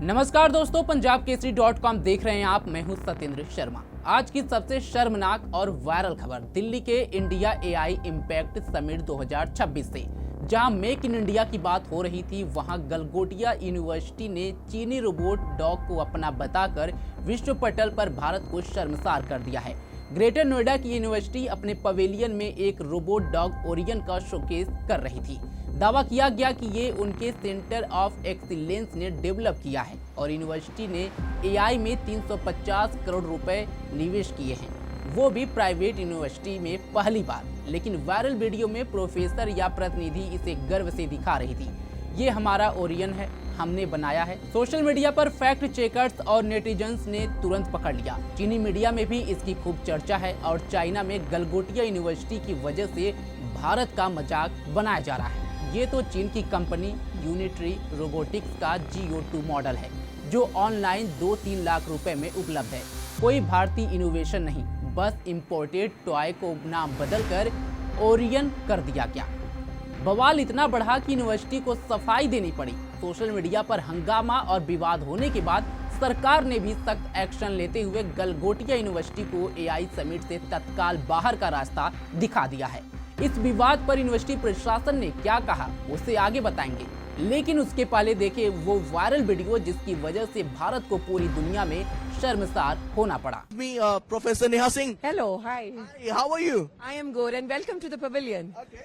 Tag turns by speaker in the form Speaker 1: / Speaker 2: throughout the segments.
Speaker 1: नमस्कार दोस्तों, पंजाब केसरी .com देख रहे हैं आप। मैं हूं सत्येंद्र शर्मा। आज की सबसे शर्मनाक और वायरल खबर दिल्ली के इंडिया एआई इम्पैक्ट समिट 2026 से। जहां मेक इन इंडिया की बात हो रही थी, वहां गलगोटिया यूनिवर्सिटी ने चीनी रोबोट डॉग को अपना बताकर विश्व पटल पर भारत को शर्मसार कर दिया है। ग्रेटर नोएडा की यूनिवर्सिटी अपने पवेलियन में एक रोबोट डॉग ओरियन का शोकेस कर रही थी। दावा किया गया कि ये उनके सेंटर ऑफ एक्सीलेंस ने डेवलप किया है और यूनिवर्सिटी ने एआई में 350 करोड़ रुपए निवेश किए हैं, वो भी प्राइवेट यूनिवर्सिटी में पहली बार। लेकिन वायरल वीडियो में प्रोफेसर या प्रतिनिधि इसे गर्व से दिखा रही थी। ये हमारा ओरियन है, हमने बनाया है। सोशल मीडिया पर फैक्ट चेकर्स और नेटिजन्स ने तुरंत पकड़ लिया। चीनी मीडिया में भी इसकी खूब चर्चा है और चाइना में गलगोटिया यूनिवर्सिटी की वजह से भारत का मजाक बनाया जा रहा है। ये तो चीन की कंपनी यूनिट्री रोबोटिक्स का GO2 मॉडल है, जो ऑनलाइन 2-3 लाख रुपए में उपलब्ध है। कोई भारतीय इनोवेशन नहीं, बस इंपोर्टेड टॉय को नाम बदलकर ओरियन कर दिया गया। बवाल इतना बढ़ा कि यूनिवर्सिटी को सफाई देनी पड़ी। सोशल मीडिया पर हंगामा और विवाद होने के बाद सरकार ने भी सख्त एक्शन लेते हुए गलगोटिया यूनिवर्सिटी को एआई समिट से तत्काल बाहर का रास्ता दिखा दिया है। इस विवाद पर यूनिवर्सिटी प्रशासन ने क्या कहा, उसे आगे बताएंगे, लेकिन उसके पहले देखें वो वायरल वीडियो जिसकी वजह से भारत को पूरी दुनिया में शर्मसार होना पड़ा।
Speaker 2: Professor Neha Singh.
Speaker 3: Hello, hi.
Speaker 2: Hi, how are you?
Speaker 3: I am good and welcome to the pavilion.
Speaker 2: Okay,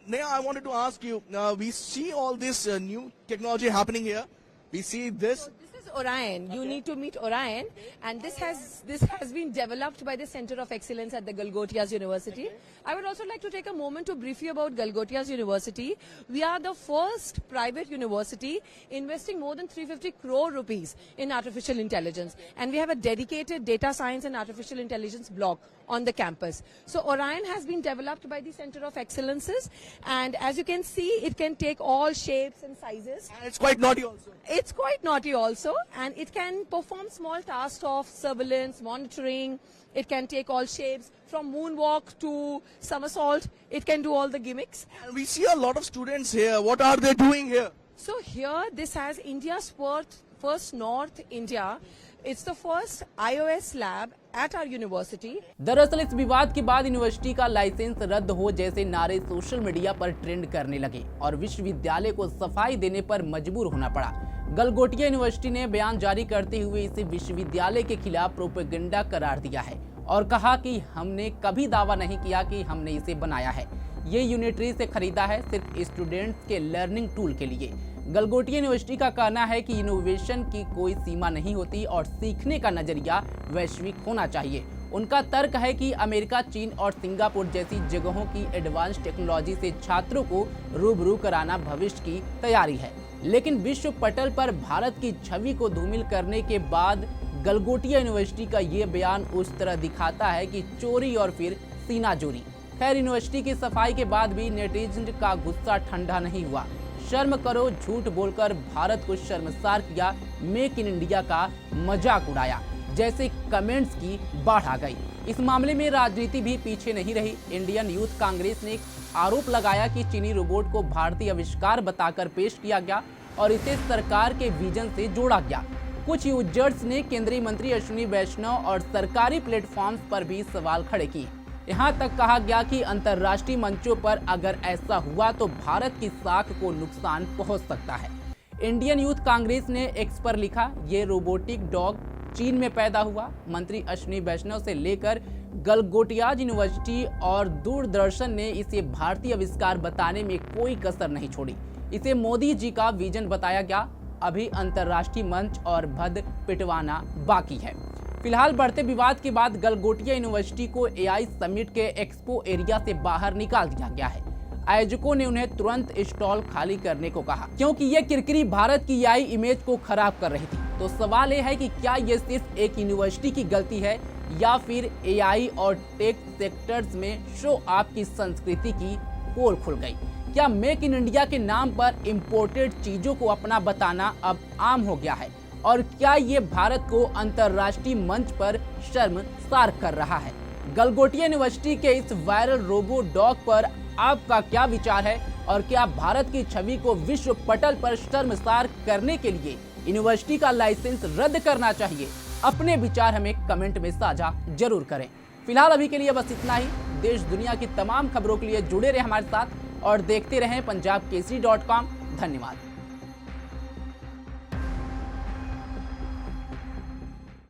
Speaker 2: Neha, I wanted to ask you. We see all this new technology happening here. We see this.
Speaker 3: This is Orion. You need to meet Orion, and this has been developed by the Center of Excellence at the Galgotias University. I would also like to take a moment to brief you about Galgotias University. We are the first private university investing more than 350 crore rupees in artificial intelligence, and we have a dedicated data science and artificial intelligence block on the campus. So Orion has been developed by the Center of Excellences, and as you can see, it can take all shapes and sizes.
Speaker 2: And it's quite naughty also.
Speaker 3: It's quite naughty also, and it can perform small tasks of surveillance, monitoring. It can take all shapes from moonwalk to somersault. It can do all the gimmicks.
Speaker 2: And we see a lot of students here. What are they doing here?
Speaker 3: So here, this has India's first North India. It's the first iOS lab at our university.
Speaker 1: दरअसल इस विवाद के बाद university का licence रद्द हो जैसे नारे सोशल मीडिया पर ट्रेंड करने लगे और विश्वविद्यालय को सफाई देने पर मजबूर होना पड़ा। गलगोटिया यूनिवर्सिटी ने बयान जारी करते हुए इसे विश्वविद्यालय के खिलाफ प्रोपेगेंडा करार दिया है और कहा कि हमने कभी दावा नहीं किया कि हमने इसे बनाया है। ये यूनिट्री से खरीदा है सिर्फ स्टूडेंट्स के लर्निंग टूल के लिए। गलगोटिया यूनिवर्सिटी का कहना है कि इनोवेशन की कोई सीमा नहीं होती और सीखने का नजरिया वैश्विक होना चाहिए। उनका तर्क है कि अमेरिका, चीन और सिंगापुर जैसी जगहों की एडवांस टेक्नोलॉजी से छात्रों को रूबरू कराना भविष्य की तैयारी है। लेकिन विश्व पटल पर भारत की छवि को धूमिल करने के बाद गलगोटिया यूनिवर्सिटी का ये बयान उस तरह दिखाता है कि चोरी और फिर सीनाजोरी। खैर, यूनिवर्सिटी की सफाई के बाद भी नेटिजन का गुस्सा ठंडा नहीं हुआ। शर्म करो, झूठ बोलकर भारत को शर्मसार किया, मेक इन इंडिया का मजाक उड़ाया जैसे कमेंट्स की बाढ़ आ गई। इस मामले में राजनीति भी पीछे नहीं रही। इंडियन यूथ कांग्रेस ने आरोप लगाया कि चीनी रोबोट को भारतीय आविष्कार बताकर पेश किया गया और इसे सरकार के विजन से जोड़ा गया। कुछ यूजर्स ने केंद्रीय मंत्री अश्विनी वैष्णव और सरकारी प्लेटफॉर्म्स पर भी सवाल खड़े किए। यहाँ तक कहा गया कि अंतर्राष्ट्रीय मंचों पर अगर ऐसा हुआ तो भारत की साख को नुकसान पहुंच सकता है। इंडियन यूथ कांग्रेस ने एक्स पर लिखा, ये रोबोटिक डॉग चीन में पैदा हुआ। मंत्री अश्विनी वैष्णव से लेकर गलगोटियाज यूनिवर्सिटी और दूरदर्शन ने इसे भारतीय आविष्कार बताने में कोई कसर नहीं छोड़ी। इसे मोदी जी का विजन बताया गया। अभी अंतर्राष्ट्रीय मंच और भद पिटवाना बाकी है। फिलहाल बढ़ते विवाद के बाद गलगोटिया यूनिवर्सिटी को एआई समिट के एक्सपो एरिया से बाहर निकाल दिया गया है। आयोजकों ने उन्हें तुरंत स्टॉल खाली करने को कहा क्योंकि ये किरकिरी भारत की एआई इमेज को खराब कर रही थी। तो सवाल ये है कि क्या ये सिर्फ एक यूनिवर्सिटी की गलती है या फिर एआई और टेक सेक्टर्स में शो ऑफ की संस्कृति की पोल खुल गई? क्या मेक इन इंडिया के नाम पर इंपोर्टेड चीजों को अपना बताना अब आम हो गया है? और क्या ये भारत को अंतर्राष्ट्रीय मंच पर शर्मसार कर रहा है? गलगोटिया यूनिवर्सिटी के इस वायरल रोबो डॉग पर आपका क्या विचार है और क्या भारत की छवि को विश्व पटल पर शर्मसार करने के लिए यूनिवर्सिटी का लाइसेंस रद्द करना चाहिए? अपने विचार हमें कमेंट में साझा जरूर करें। फिलहाल अभी के लिए बस इतना ही। देश दुनिया की तमाम खबरों के लिए जुड़े रहे हमारे साथ और देखते रहें पंजाबकेसरी.com। धन्यवाद।